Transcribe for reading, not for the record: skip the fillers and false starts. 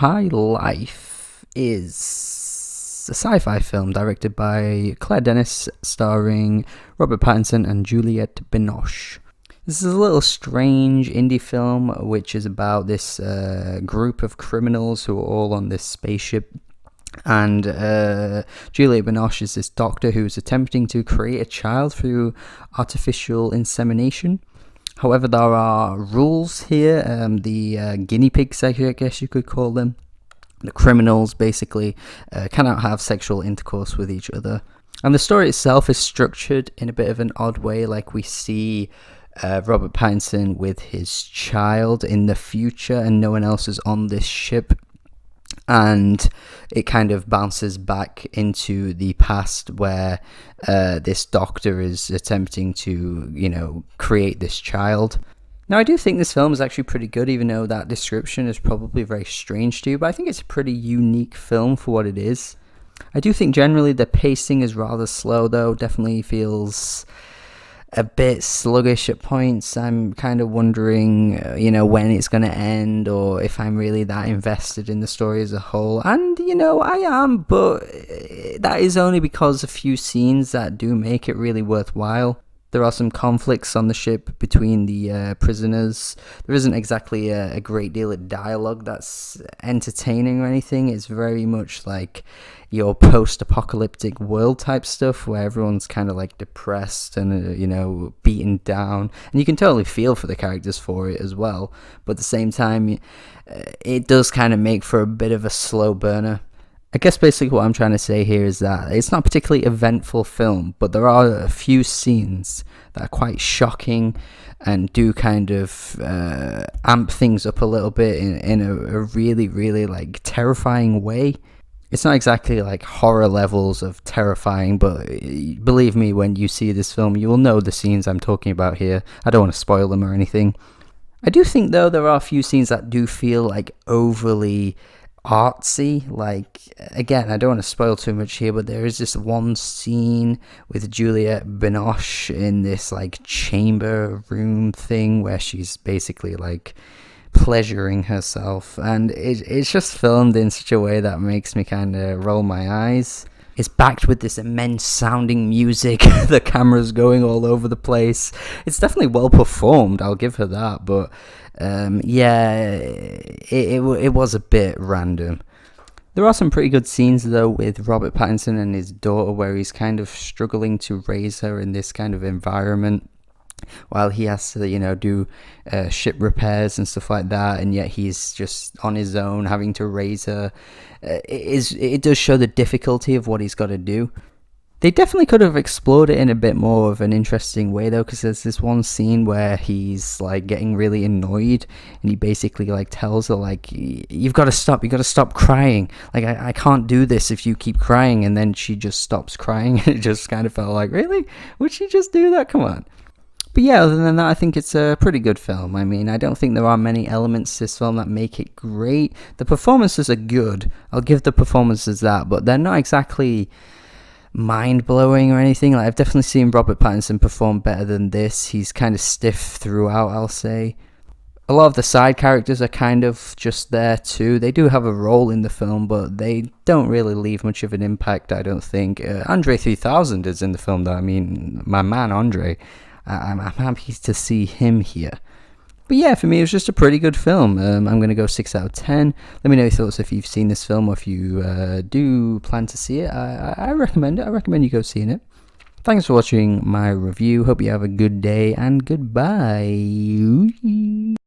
High Life is a sci-fi film directed by Claire Denis, starring Robert Pattinson and Juliette Binoche. This is a little strange indie film which is about this group of criminals who are all on this spaceship. And Juliette Binoche is this doctor who's attempting to create a child through artificial insemination. However, there are rules here. The guinea pigs, I guess you could call them, the criminals basically, cannot have sexual intercourse with each other. And the story itself is structured in a bit of an odd way, like we see Robert Pattinson with his child in the future and no one else is on this ship. And it kind of bounces back into the past where this doctor is attempting to, create this child. Now, I do think this film is actually pretty good, even though that description is probably very strange to you, but I think it's a pretty unique film for what it is. I do think generally the pacing is rather slow, though. Definitely feels a bit sluggish at points. I'm kind of wondering, when it's going to end, or if I'm really that invested in the story as a whole. And, I am, but that is only because a few scenes that do make it really worthwhile. There are some conflicts on the ship between the prisoners. There isn't exactly a great deal of dialogue that's entertaining or anything. It's very much like your post-apocalyptic world type stuff where everyone's kind of like depressed and, beaten down. And you can totally feel for the characters for it as well. But at the same time, it does kind of make for a bit of a slow burner. I guess basically what I'm trying to say here is that it's not a particularly eventful film, but there are a few scenes that are quite shocking and do kind of amp things up a little bit in a really, really like terrifying way. It's not exactly like horror levels of terrifying, but believe me, when you see this film, you will know the scenes I'm talking about here. I don't want to spoil them or anything. I do think, though, there are a few scenes that do feel like overly artsy. Like, again, I don't want to spoil too much here, but there is this one scene with Juliette Binoche in this like chamber room thing where she's basically like pleasuring herself, and it's just filmed in such a way that makes me kind of roll my eyes. It's backed with this immense sounding music. The camera's going all over the place. It's definitely well performed, I'll give her that, but it was a bit random. There are some pretty good scenes, though, with Robert Pattinson and his daughter, where he's kind of struggling to raise her in this kind of environment, while he has to, do ship repairs and stuff like that, and yet he's just on his own having to raise her. It does show the difficulty of what he's got to do. They definitely could have explored it in a bit more of an interesting way, though, because there's this one scene where he's like getting really annoyed, and he basically like tells her like, you've got to stop crying, like I can't do this if you keep crying, and then she just stops crying. It just kind of felt like, really? Would she just do that? Come on. But yeah, other than that, I think it's a pretty good film. I mean, I don't think there are many elements to this film that make it great. The performances are good. I'll give the performances that, but they're not exactly mind-blowing or anything. Like, I've definitely seen Robert Pattinson perform better than this. He's kind of stiff throughout, I'll say. A lot of the side characters are kind of just there too. They do have a role in the film, but they don't really leave much of an impact, I don't think. Andre 3000 is in the film, though. I mean, my man Andre. I'm happy to see him here. But yeah, for me, it was just a pretty good film. I'm going to go 6 out of 10. Let me know your thoughts if you've seen this film or if you do plan to see it. I recommend it. I recommend you go seeing it. Thanks for watching my review. Hope you have a good day, and goodbye.